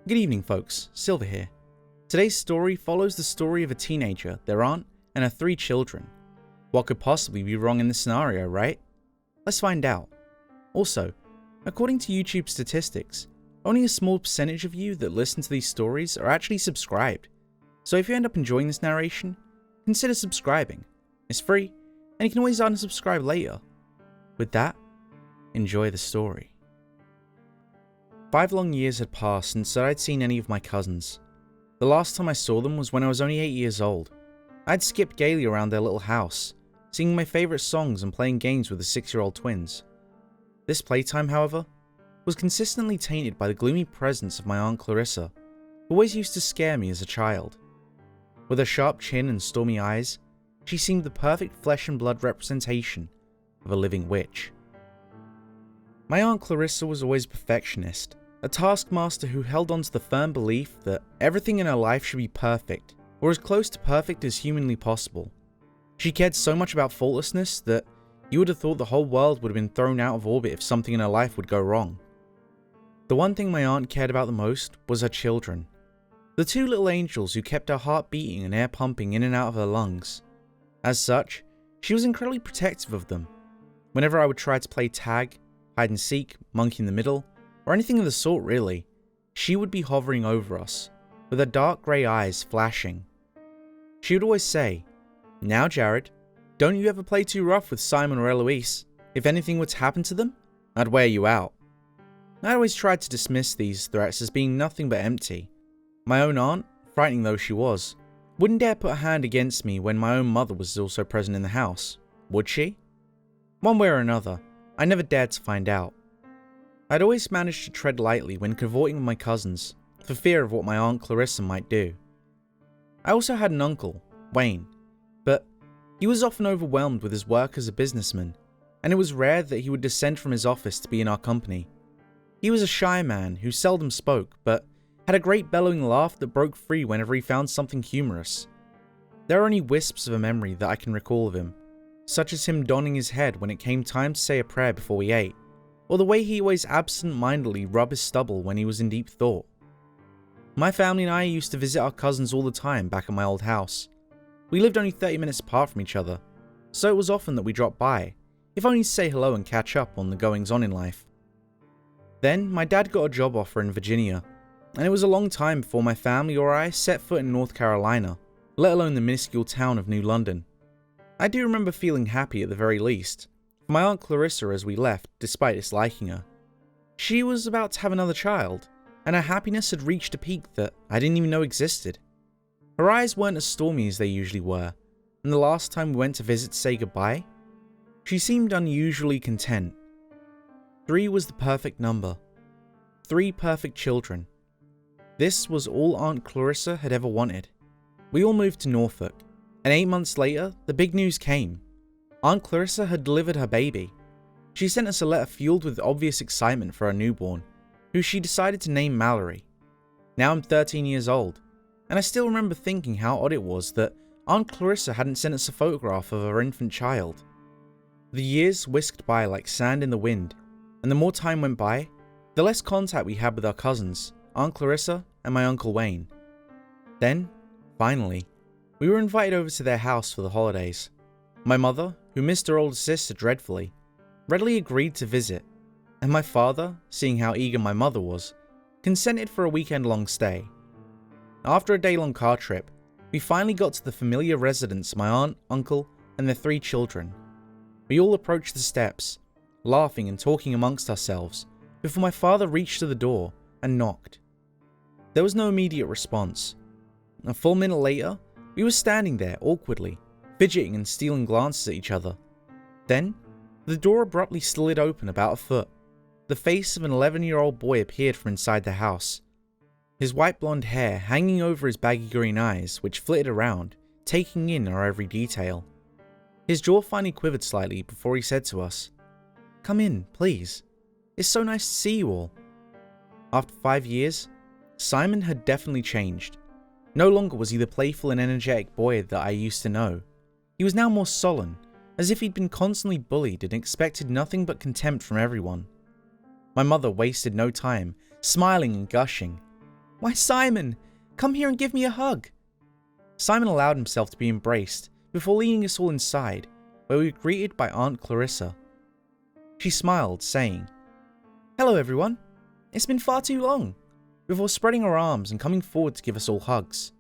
Good evening folks, Silver here. Today's story follows the story of a teenager, their aunt, and her 3 children. What could possibly be wrong in this scenario, right? Let's find out. Also, according to YouTube statistics, only a small percentage of you that listen to these stories are actually subscribed. So if you end up enjoying this narration, consider subscribing. It's free, and you can always unsubscribe later. With that, enjoy the story. 5 long years had passed since I'd seen any of my cousins. The last time I saw them was when I was only 8 years old. I'd skipped gaily around their little house, singing my favourite songs and playing games with the 6-year-old twins. This playtime, however, was consistently tainted by the gloomy presence of my Aunt Clarissa, who always used to scare me as a child. With her sharp chin and stormy eyes, she seemed the perfect flesh and blood representation of a living witch. My Aunt Clarissa was always a perfectionist, a taskmaster who held on to the firm belief that everything in her life should be perfect, or as close to perfect as humanly possible. She cared so much about faultlessness that you would have thought the whole world would have been thrown out of orbit if something in her life would go wrong. The one thing my aunt cared about the most was her children. The 2 little angels who kept her heart beating and air pumping in and out of her lungs. As such, she was incredibly protective of them. Whenever I would try to play tag, hide and seek, monkey in the middle, or anything of the sort really, she would be hovering over us, with her dark grey eyes flashing. She would always say, "Now Jared, don't you ever play too rough with Simon or Eloise. If anything were to happen to them, I'd wear you out." I always tried to dismiss these threats as being nothing but empty. My own aunt, frightening though she was, wouldn't dare put a hand against me when my own mother was also present in the house, would she? One way or another, I never dared to find out. I'd always managed to tread lightly when cavorting with my cousins, for fear of what my Aunt Clarissa might do. I also had an uncle, Wayne, but he was often overwhelmed with his work as a businessman, and it was rare that he would descend from his office to be in our company. He was a shy man who seldom spoke, but had a great bellowing laugh that broke free whenever he found something humorous. There are only wisps of a memory that I can recall of him, such as him donning his head when it came time to say a prayer before we ate, or the way he always absent-mindedly rubbed his stubble when he was in deep thought. My family and I used to visit our cousins all the time back at my old house. We lived only 30 minutes apart from each other, so it was often that we dropped by, if only to say hello and catch up on the goings-on in life. Then, my dad got a job offer in Virginia, and it was a long time before my family or I set foot in North Carolina, let alone the minuscule town of New London. I do remember feeling happy at the very least, for my Aunt Clarissa as we left, despite disliking her. She was about to have another child, and her happiness had reached a peak that I didn't even know existed. Her eyes weren't as stormy as they usually were, and the last time we went to visit to say goodbye, she seemed unusually content. 3 was the perfect number. 3 perfect children. This was all Aunt Clarissa had ever wanted. We all moved to Norfolk, and 8 months later, the big news came. Aunt Clarissa had delivered her baby. She sent us a letter fueled with obvious excitement for her newborn, who she decided to name Mallory. Now I'm 13 years old, and I still remember thinking how odd it was that Aunt Clarissa hadn't sent us a photograph of her infant child. The years whisked by like sand in the wind, and the more time went by, the less contact we had with our cousins, Aunt Clarissa and my Uncle Wayne. Then, finally, we were invited over to their house for the holidays. My mother, who missed her older sister dreadfully, readily agreed to visit, and my father, seeing how eager my mother was, consented for a weekend-long stay. After a day-long car trip, we finally got to the familiar residence of my aunt, uncle, and their 3 children. We all approached the steps, laughing and talking amongst ourselves, before my father reached to the door and knocked. There was no immediate response. A full minute later, we were standing there awkwardly, fidgeting and stealing glances at each other. Then, the door abruptly slid open about a foot. The face of an 11-year-old boy appeared from inside the house. His white blonde hair hanging over his baggy green eyes, which flitted around, taking in our every detail. His jaw finally quivered slightly before he said to us, "Come in, please. It's so nice to see you all." After 5 years, Simon had definitely changed. No longer was he the playful and energetic boy that I used to know. He was now more sullen, as if he'd been constantly bullied and expected nothing but contempt from everyone. My mother wasted no time, smiling and gushing. "Why, Simon, come here and give me a hug." Simon allowed himself to be embraced before leading us all inside, where we were greeted by Aunt Clarissa. She smiled, saying, "Hello everyone, it's been far too long," before spreading her arms and coming forward to give us all hugs.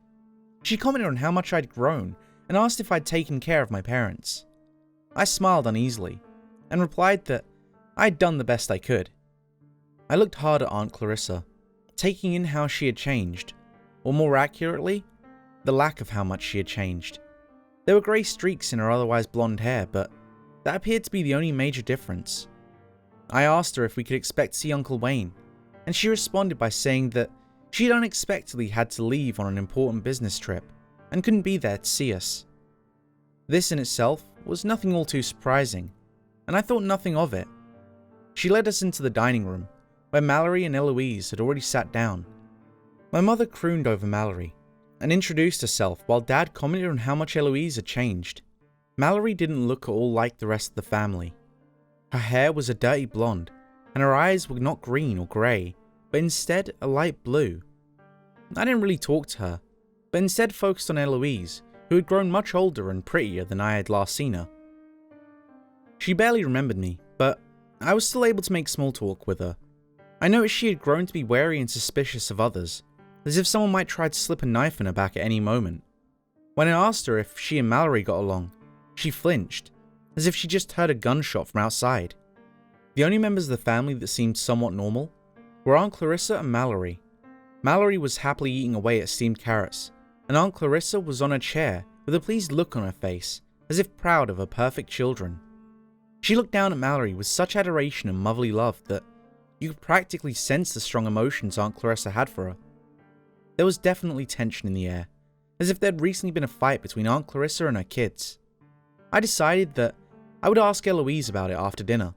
She commented on how much I'd grown and asked if I'd taken care of my parents. I smiled uneasily and replied that I'd done the best I could. I looked hard at Aunt Clarissa, taking in how she had changed, or more accurately, the lack of how much she had changed. There were grey streaks in her otherwise blonde hair, but that appeared to be the only major difference. I asked her if we could expect to see Uncle Wayne, and she responded by saying that she had unexpectedly had to leave on an important business trip and couldn't be there to see us. This in itself was nothing all too surprising, and I thought nothing of it. She led us into the dining room, where Mallory and Eloise had already sat down. My mother crooned over Mallory and introduced herself while Dad commented on how much Eloise had changed. Mallory didn't look at all like the rest of the family. Her hair was a dirty blonde, and her eyes were not green or grey, but instead a light blue. I didn't really talk to her, but instead focused on Eloise, who had grown much older and prettier than I had last seen her. She barely remembered me, but I was still able to make small talk with her. I noticed she had grown to be wary and suspicious of others, as if someone might try to slip a knife in her back at any moment. When I asked her if she and Mallory got along, she flinched, as if she just heard a gunshot from outside. The only members of the family that seemed somewhat normal were Aunt Clarissa and Mallory. Mallory was happily eating away at steamed carrots, and Aunt Clarissa was on a chair with a pleased look on her face, as if proud of her perfect children. She looked down at Mallory with such adoration and motherly love that you could practically sense the strong emotions Aunt Clarissa had for her. There was definitely tension in the air, as if there'd recently been a fight between Aunt Clarissa and her kids. I decided that I would ask Eloise about it after dinner.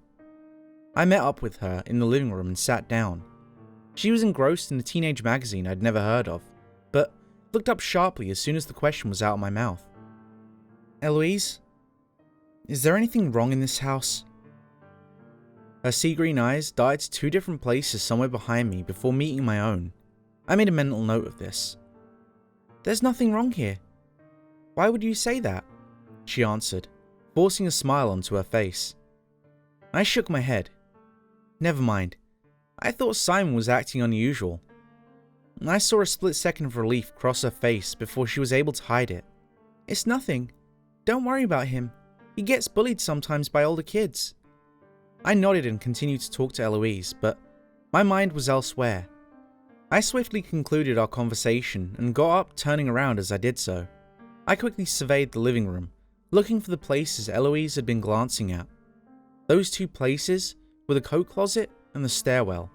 I met up with her in the living room and sat down. She was engrossed in a teenage magazine I'd never heard of, but looked up sharply as soon as the question was out of my mouth. "Eloise, is there anything wrong in this house?" Her sea green eyes darted to two different places somewhere behind me before meeting my own. I made a mental note of this. "There's nothing wrong here. Why would you say that?" she answered, forcing a smile onto her face. I shook my head. Never mind. I thought Simon was acting unusual. I saw a split second of relief cross her face before she was able to hide it. "It's nothing. Don't worry about him. He gets bullied sometimes by older kids." I nodded and continued to talk to Eloise, but my mind was elsewhere. I swiftly concluded our conversation and got up, turning around as I did so. I quickly surveyed the living room, looking for the places Eloise had been glancing at. Those two places were the coat closet and the stairwell.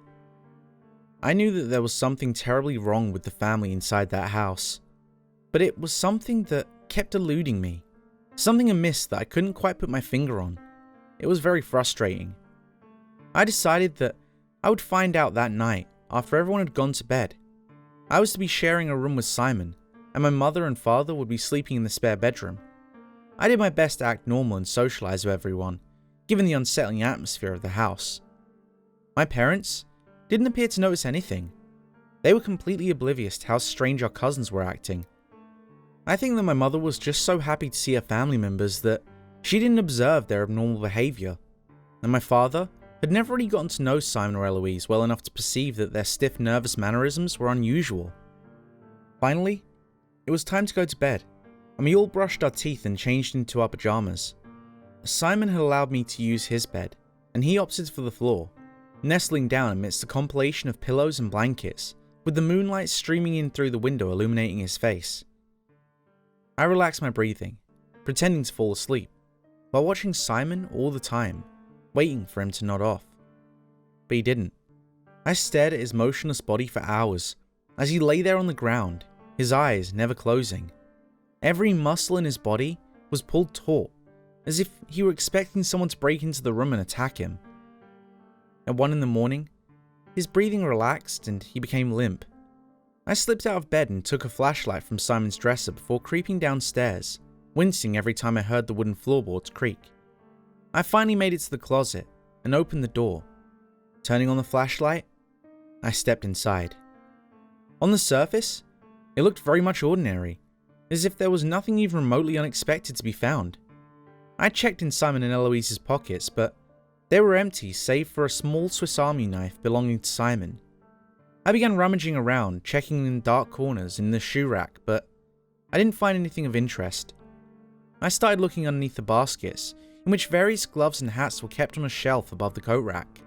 I knew that there was something terribly wrong with the family inside that house, but it was something that kept eluding me, something amiss that I couldn't quite put my finger on. It was very frustrating. I decided that I would find out that night after everyone had gone to bed. I was to be sharing a room with Simon, and my mother and father would be sleeping in the spare bedroom. I did my best to act normal and socialize with everyone, given the unsettling atmosphere of the house. My parents didn't appear to notice anything. They were completely oblivious to how strange our cousins were acting. I think that my mother was just so happy to see her family members that she didn't observe their abnormal behavior, and my father had never really gotten to know Simon or Eloise well enough to perceive that their stiff, nervous mannerisms were unusual. Finally, it was time to go to bed, and we all brushed our teeth and changed into our pajamas. Simon had allowed me to use his bed, and he opted for the floor, nestling down amidst a compilation of pillows and blankets, with the moonlight streaming in through the window illuminating his face. I relaxed my breathing, pretending to fall asleep, while watching Simon all the time, waiting for him to nod off. But he didn't. I stared at his motionless body for hours, as he lay there on the ground, his eyes never closing. Every muscle in his body was pulled taut, as if he were expecting someone to break into the room and attack him. At 1 a.m, his breathing relaxed and he became limp. I slipped out of bed and took a flashlight from Simon's dresser before creeping downstairs, wincing every time I heard the wooden floorboards creak. I finally made it to the closet and opened the door. Turning on the flashlight, I stepped inside. On the surface, it looked very much ordinary, as if there was nothing even remotely unexpected to be found. I checked in Simon and Eloise's pockets, but they were empty save for a small Swiss Army knife belonging to Simon. I began rummaging around, checking in dark corners in the shoe rack, but I didn't find anything of interest. I started looking underneath the baskets, in which various gloves and hats were kept on a shelf above the coat rack.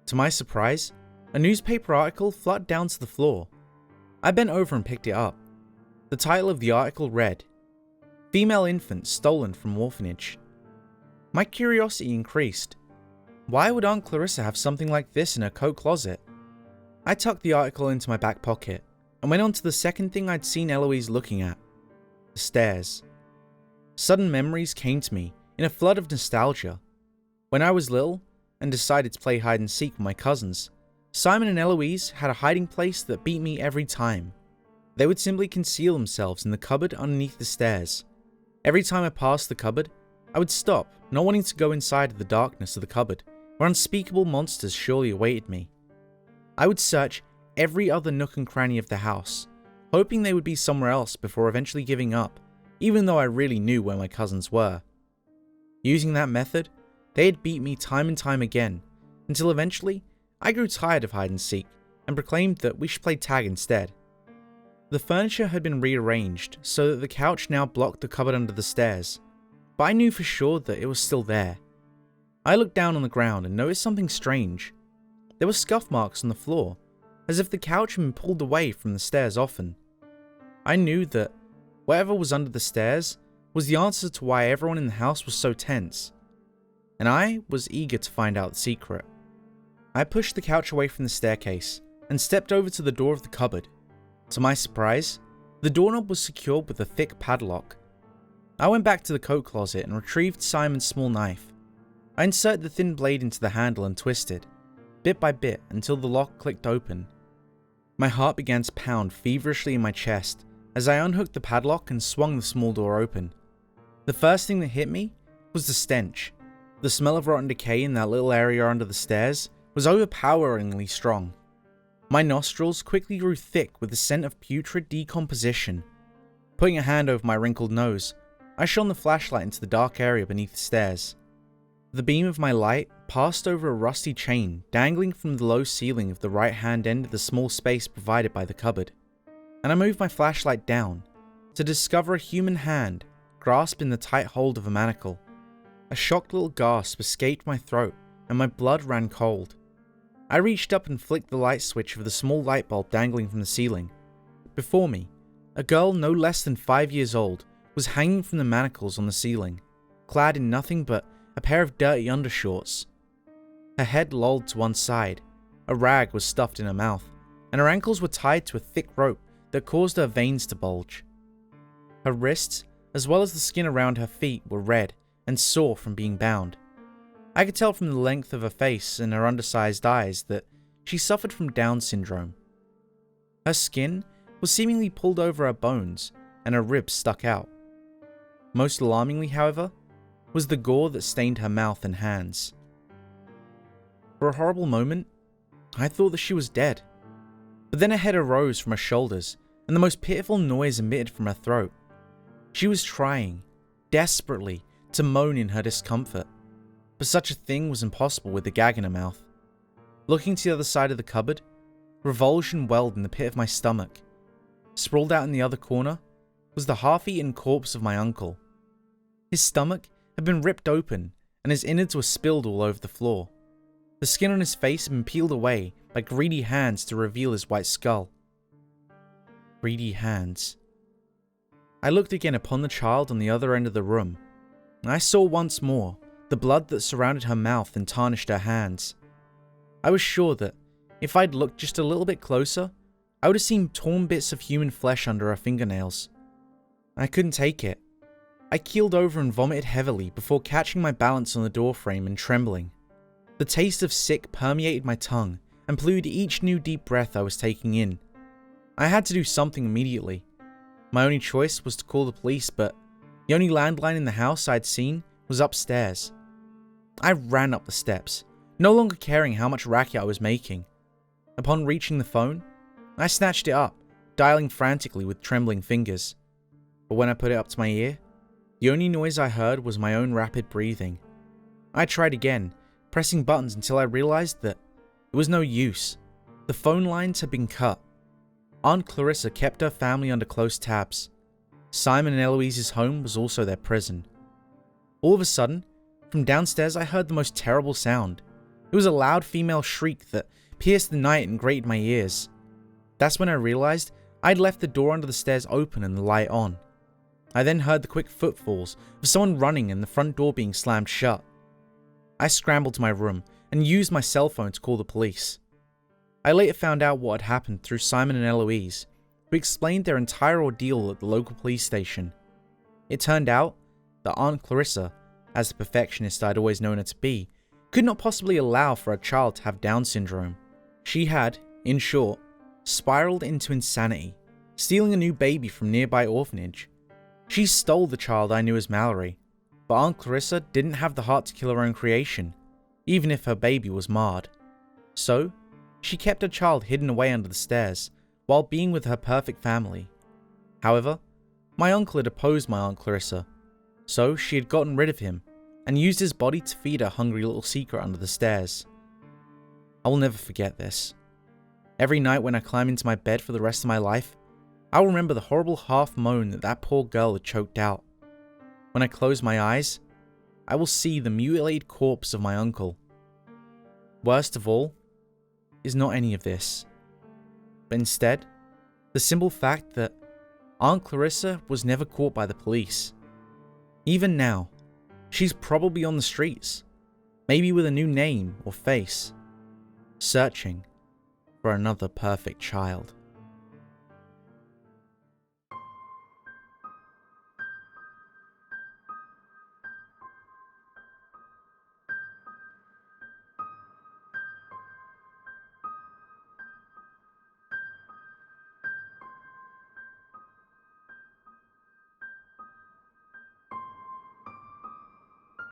To my surprise, a newspaper article fluttered down to the floor. I bent over and picked it up. The title of the article read, "Female Infant Stolen from Orphanage." My curiosity increased. Why would Aunt Clarissa have something like this in her coat closet? I tucked the article into my back pocket and went on to the second thing I'd seen Eloise looking at, the stairs. Sudden memories came to me in a flood of nostalgia. When I was little and decided to play hide and seek with my cousins, Simon and Eloise had a hiding place that beat me every time. They would simply conceal themselves in the cupboard underneath the stairs. Every time I passed the cupboard, I would stop, not wanting to go inside the darkness of the cupboard, where unspeakable monsters surely awaited me. I would search every other nook and cranny of the house, hoping they would be somewhere else before eventually giving up, even though I really knew where my cousins were. Using that method, they had beat me time and time again, until eventually I grew tired of hide and seek and proclaimed that we should play tag instead. The furniture had been rearranged so that the couch now blocked the cupboard under the stairs, but I knew for sure that it was still there. I looked down on the ground and noticed something strange. There were scuff marks on the floor, as if the couch had been pulled away from the stairs often. I knew that whatever was under the stairs was the answer to why everyone in the house was so tense, and I was eager to find out the secret. I pushed the couch away from the staircase and stepped over to the door of the cupboard. To my surprise, the doorknob was secured with a thick padlock. I went back to the coat closet and retrieved Simon's small knife. I inserted the thin blade into the handle and twisted, bit by bit, until the lock clicked open. My heart began to pound feverishly in my chest as I unhooked the padlock and swung the small door open. The first thing that hit me was the stench. The smell of rotten decay in that little area under the stairs was overpoweringly strong. My nostrils quickly grew thick with the scent of putrid decomposition. Putting a hand over my wrinkled nose, I shone the flashlight into the dark area beneath the stairs. The beam of my light passed over a rusty chain dangling from the low ceiling of the right-hand end of the small space provided by the cupboard, and I moved my flashlight down to discover a human hand grasped in the tight hold of a manacle. A shocked little gasp escaped my throat and my blood ran cold. I reached up and flicked the light switch of the small light bulb dangling from the ceiling. Before me, a girl no less than 5 years old was hanging from the manacles on the ceiling, clad in nothing but a pair of dirty undershorts. Her head lolled to one side, a rag was stuffed in her mouth, and her ankles were tied to a thick rope that caused her veins to bulge. Her wrists, as well as the skin around her feet, were red and sore from being bound. I could tell from the length of her face and her undersized eyes that she suffered from Down syndrome. Her skin was seemingly pulled over her bones, and her ribs stuck out. Most alarmingly, however, was the gore that stained her mouth and hands. For a horrible moment, I thought that she was dead. But then a head arose from her shoulders, and the most pitiful noise emitted from her throat. She was trying, desperately, to moan in her discomfort, but such a thing was impossible with the gag in her mouth. Looking to the other side of the cupboard, revulsion welled in the pit of my stomach. Sprawled out in the other corner was the half-eaten corpse of my uncle. His stomach had been ripped open, and his innards were spilled all over the floor. The skin on his face had been peeled away by greedy hands to reveal his white skull. Greedy hands. I looked again upon the child on the other end of the room, and I saw once more the blood that surrounded her mouth and tarnished her hands. I was sure that if I'd looked just a little bit closer, I would have seen torn bits of human flesh under her fingernails. I couldn't take it. I keeled over and vomited heavily before catching my balance on the doorframe and trembling. The taste of sick permeated my tongue and polluted each new deep breath I was taking in. I had to do something immediately. My only choice was to call the police, but the only landline in the house I'd seen was upstairs. I ran up the steps, no longer caring how much racket I was making. Upon reaching the phone, I snatched it up, dialing frantically with trembling fingers. But when I put it up to my ear, the only noise I heard was my own rapid breathing. I tried again, pressing buttons until I realized that it was no use. The phone lines had been cut. Aunt Clarissa kept her family under close tabs. Simon and Eloise's home was also their prison. All of a sudden, from downstairs I heard the most terrible sound. It was a loud female shriek that pierced the night and grated my ears. That's when I realized I'd left the door under the stairs open and the light on. I then heard the quick footfalls of someone running and the front door being slammed shut. I scrambled to my room and used my cell phone to call the police. I later found out what had happened through Simon and Eloise, who explained their entire ordeal at the local police station. It turned out that Aunt Clarissa, as the perfectionist I'd always known her to be, could not possibly allow for a child to have Down syndrome. She had, in short, spiraled into insanity, stealing a new baby from a nearby orphanage. She stole the child I knew as Mallory, but Aunt Clarissa didn't have the heart to kill her own creation, even if her baby was marred. So, she kept her child hidden away under the stairs, while being with her perfect family. However, my uncle had opposed my Aunt Clarissa, so she had gotten rid of him, and used his body to feed her hungry little secret under the stairs. I will never forget this. Every night when I climb into my bed for the rest of my life, I will remember the horrible half moan that poor girl had choked out. When I close my eyes, I will see the mutilated corpse of my uncle. Worst of all is not any of this, but instead, the simple fact that Aunt Clarissa was never caught by the police. Even now, she's probably on the streets, maybe with a new name or face, searching for another perfect child.